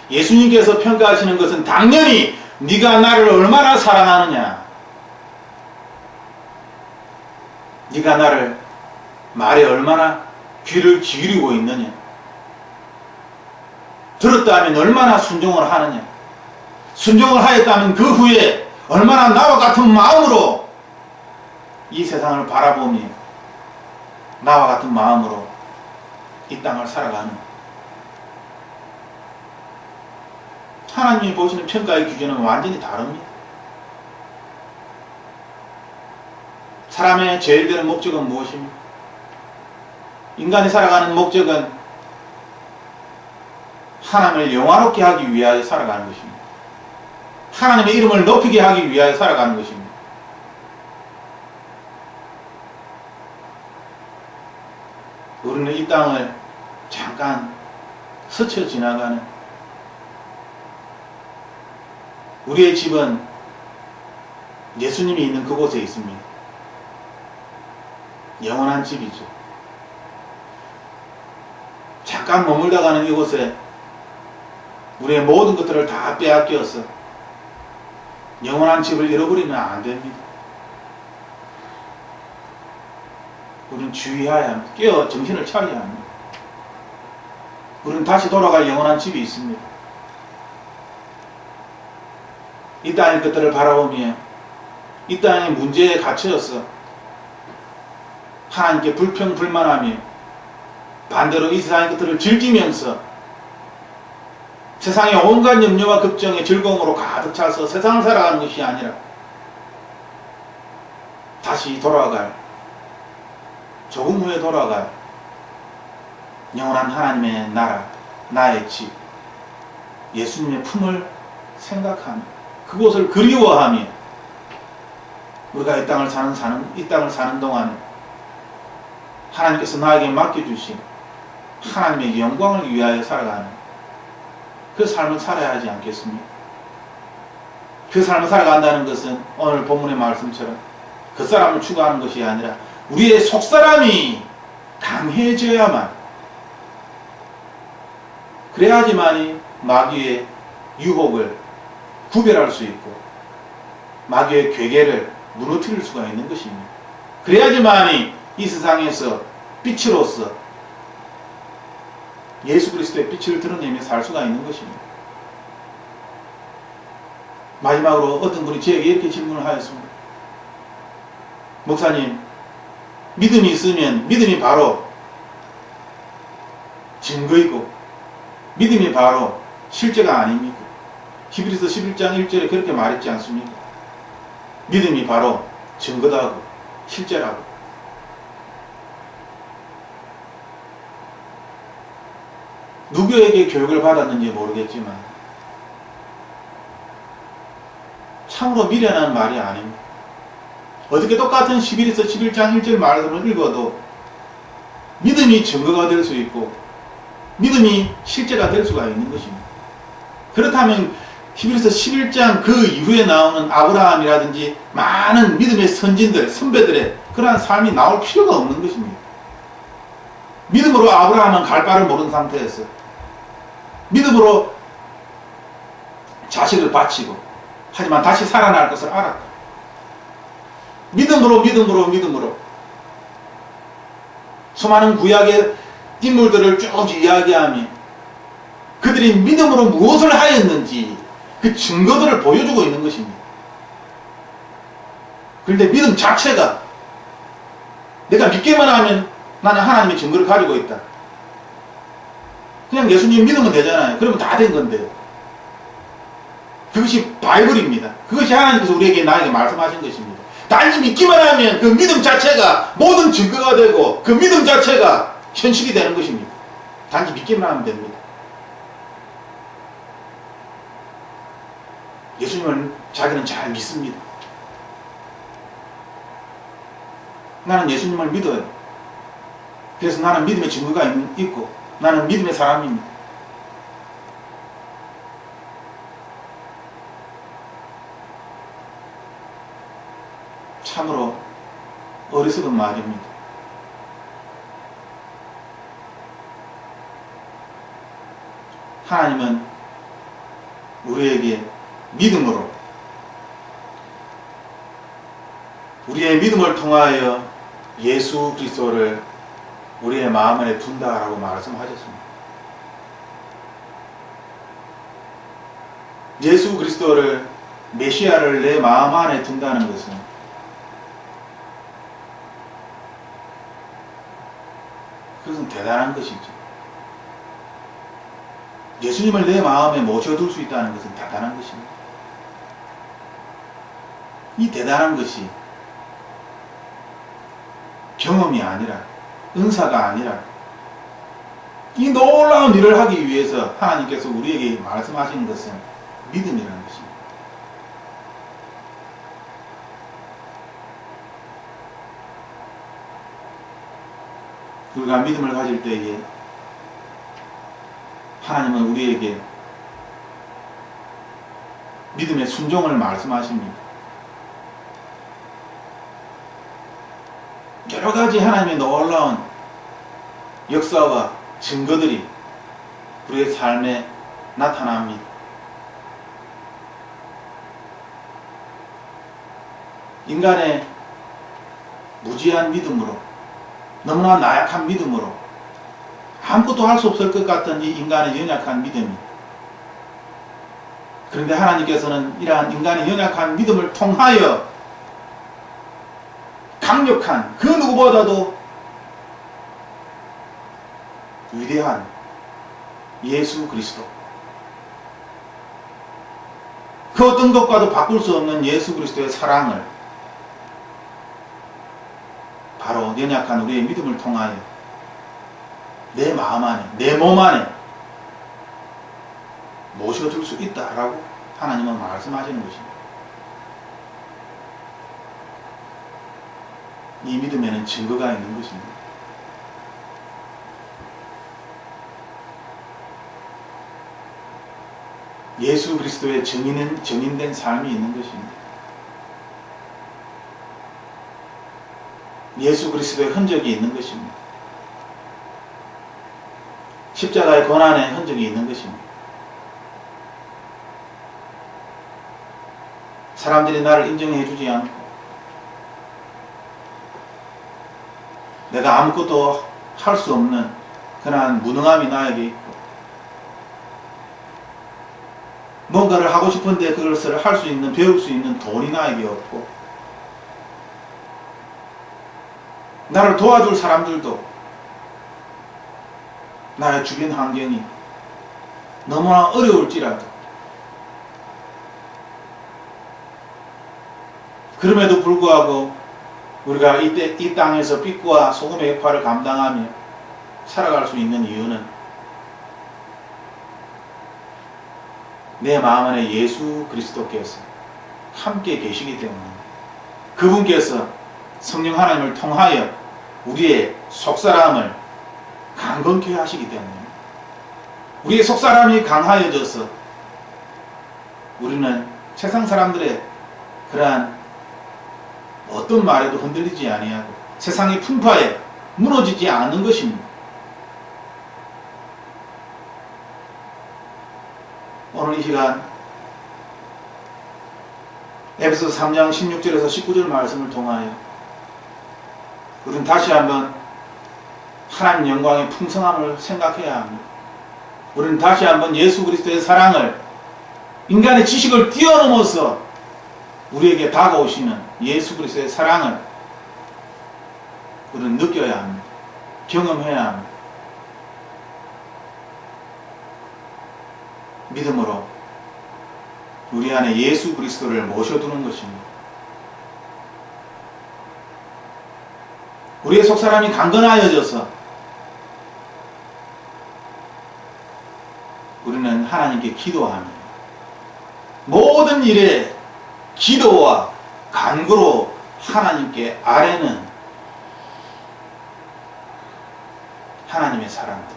예수님께서 평가하시는 것은 당연히 네가 나를 얼마나 사랑하느냐, 네가 나를 말에 얼마나 귀를 기울이고 있느냐, 들었다 하면 얼마나 순종을 하느냐, 순종을 하였다면 그 후에 얼마나 나와 같은 마음으로 이 세상을 바라보며 나와 같은 마음으로 이 땅을 살아가는, 하나님이 보시는 평가의 기준은 완전히 다릅니다. 사람의 제일 되는 목적은 무엇입니까? 인간이 살아가는 목적은 하나님을 영화롭게 하기 위하여 살아가는 것입니다. 하나님의 이름을 높이게 하기 위하여 살아가는 것입니다. 우리는 이 땅을 잠깐 스쳐 지나가는, 우리의 집은 예수님이 있는 그곳에 있습니다. 영원한 집이죠. 잠깐 머물다 가는 이곳에 우리의 모든 것들을 다 빼앗겨서 영원한 집을 잃어버리면 안 됩니다. 우리는 주의해야 합니다. 깨어 정신을 차려야 합니다. 우리는 다시 돌아갈 영원한 집이 있습니다. 이 땅의 것들을 바라보며 이 땅의 문제에 갇혀서 하나님께 불평불만하며 반대로 이 세상의 것들을 즐기면서 세상의 온갖 염려와 걱정의 즐거움으로 가득 차서 세상을 살아가는 것이 아니라 다시 돌아갈, 조금 후에 돌아갈 영원한 하나님의 나라, 나의 집, 예수님의 품을 생각하며 그곳을 그리워하며 우리가 이 땅을 사는 동안에 하나님께서 나에게 맡겨주신 하나님의 영광을 위하여 살아가는 그 삶을 살아야 하지 않겠습니까? 그 삶을 살아간다는 것은 오늘 본문의 말씀처럼 그 사람을 추구하는 것이 아니라 우리의 속사람이 강해져야만, 그래야지만이 마귀의 유혹을 구별할 수 있고 마귀의 괴계를 무너뜨릴 수가 있는 것입니다. 그래야지만이 이 세상에서 빛으로서 예수 그리스도의 빛을 드러내며 살 수가 있는 것입니다. 마지막으로 어떤 분이 저에게 이렇게 질문을 하였습니다. 목사님, 믿음이 있으면 믿음이 바로 증거이고 믿음이 바로 실제가 아닙니까? 히브리서 11장 1절에 그렇게 말했지 않습니까? 믿음이 바로 증거도 하고 실제라고. 누구에게 교육을 받았는지 모르겠지만 참으로 미련한 말이 아닙니다. 어떻게 똑같은 히브리서 11장 1절 말씀을 읽어도 믿음이 증거가 될 수 있고 믿음이 실제가 될 수가 있는 것입니다. 그렇다면 히브리서 11장 그 이후에 나오는 아브라함이라든지 많은 믿음의 선진들, 선배들의 그러한 삶이 나올 필요가 없는 것입니다. 믿음으로 아브라함은 갈 바를 모르는 상태였어요. 믿음으로 자식을 바치고 하지만 다시 살아날 것을 알았다. 믿음으로 수많은 구약의 인물들을 쭉 이야기하며 그들이 믿음으로 무엇을 하였는지 그 증거들을 보여주고 있는 것입니다. 그런데 믿음 자체가 내가 믿기만 하면 나는 하나님의 증거를 가지고 있다. 그냥 예수님 믿으면 되잖아요. 그러면 다 된 건데요. 그것이 바이블입니다. 그것이 하나님께서 우리에게 나에게 말씀하신 것입니다. 단지 믿기만 하면 그 믿음 자체가 모든 증거가 되고 그 믿음 자체가 현실이 되는 것입니다. 단지 믿기만 하면 됩니다. 예수님을 자기는 잘 믿습니다. 나는 예수님을 믿어요. 그래서 나는 믿음의 증거가 있고 나는 믿음의 사람입니다. 참으로 어리석은 말입니다. 하나님은 우리에게 믿음으로 우리의 믿음을 통하여 예수 그리스도를 우리의 마음 안에 둔다라고 말씀하셨습니다. 예수 그리스도를 메시아를 내 마음 안에 둔다는 것은 그것은 대단한 것이죠. 예수님을 내 마음에 모셔둘 수 있다는 것은 대단한 것입니다. 이 대단한 것이 경험이 아니라 은사가 아니라 이 놀라운 일을 하기 위해서 하나님께서 우리에게 말씀하시는 것은 믿음이라는 것입니다. 우리가 믿음을 가질 때에 하나님은 우리에게 믿음의 순종을 말씀하십니다. 여러 가지 하나님의 놀라운 역사와 증거들이 우리의 삶에 나타납니다. 인간의 무지한 믿음으로, 너무나 나약한 믿음으로 아무것도 할 수 없을 것 같던 이 인간의 연약한 믿음이, 그런데 하나님께서는 이러한 인간의 연약한 믿음을 통하여 강력한, 그 누구보다도 위대한 예수 그리스도, 그 어떤 것과도 바꿀 수 없는 예수 그리스도의 사랑을 바로 연약한 우리의 믿음을 통하여 내 마음 안에, 내 몸 안에 모셔둘 수 있다라고 하나님은 말씀하시는 것입니다. 이 믿음에는 증거가 있는 것입니다. 예수 그리스도의 증인된 삶이 있는 것입니다. 예수 그리스도의 흔적이 있는 것입니다. 십자가의 고난의 흔적이 있는 것입니다. 사람들이 나를 인정해 주지 않고 내가 아무것도 할 수 없는 그러한 무능함이 나에게 있고 뭔가를 하고 싶은데 그것을 할 수 있는, 배울 수 있는 돈이 나에게 없고 나를 도와줄 사람들도 나의 주변 환경이 너무나 어려울지라도 그럼에도 불구하고 우리가 이 땅에서 빛과 소금의 역할을 감당하며 살아갈 수 있는 이유는 내 마음 안에 예수 그리스도께서 함께 계시기 때문입니다. 그분께서 성령 하나님을 통하여 우리의 속사람을 강건케 하시기 때문입니다. 우리의 속사람이 강하여져서 우리는 세상 사람들의 그러한 어떤 말에도 흔들리지 아니하고 세상의 풍파에 무너지지 않는 것입니다. 오늘 이 시간 에베소서 3장 16절에서 19절 말씀을 통하여 우리는 다시 한번 하나님 영광의 풍성함을 생각해야 합니다. 우리는 다시 한번 예수 그리스도의 사랑을 인간의 지식을 뛰어넘어서 우리에게 다가오시는 예수 그리스도의 사랑을 우리는 느껴야 합니다. 경험해야 합니다. 믿음으로 우리 안에 예수 그리스도를 모셔두는 것입니다. 우리의 속사람이 강건하여져서 우리는 하나님께 기도합니다. 모든 일에 기도와 간구로 하나님께 아뢰는 하나님의 사람들.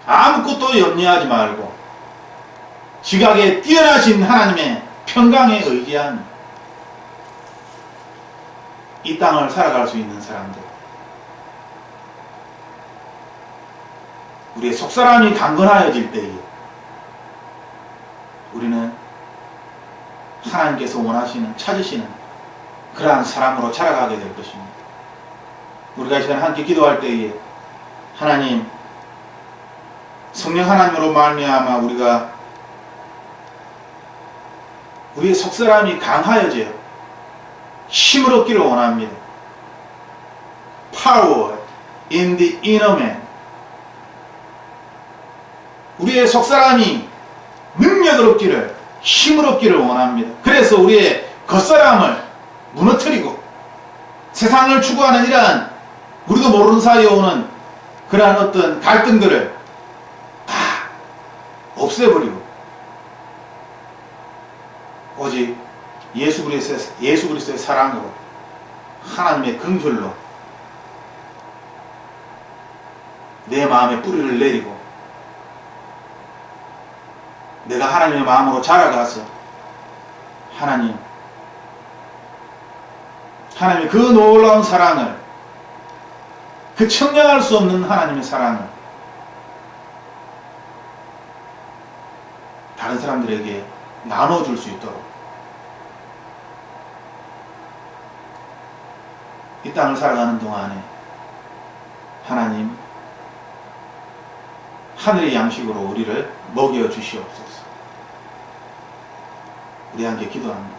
아무것도 염려하지 말고 지각에 뛰어나신 하나님의 평강에 의지한 이 땅을 살아갈 수 있는 사람들. 우리의 속사람이 강건하여질 때에 우리는 하나님께서 원하시는, 찾으시는 그러한 사람으로 자라가게 될 것입니다. 우리가 이 시간 함께 기도할 때에 하나님, 성령 하나님으로 말미암아 우리가 우리의 속사람이 강하여져요. 힘을 얻기를 원합니다. Power in the inner man. 우리의 속사람이 능력을 얻기를, 힘을 얻기를 원합니다. 그래서 우리의 겉사람을 무너뜨리고 세상을 추구하는 이러한 우리도 모르는 사이에 오는 그러한 어떤 갈등들을 다 없애버리고 오직 예수 그리스도의 사랑으로 하나님의 긍휼로 내 마음에 뿌리를 내리고 내가 하나님의 마음으로 자라가서 하나님의 그 놀라운 사랑을, 그 청량할 수 없는 하나님의 사랑을 다른 사람들에게 나눠줄 수 있도록 이 땅을 살아가는 동안에 하나님 하늘의 양식으로 우리를 먹여 주시옵소서. 우리 함께 기도합니다.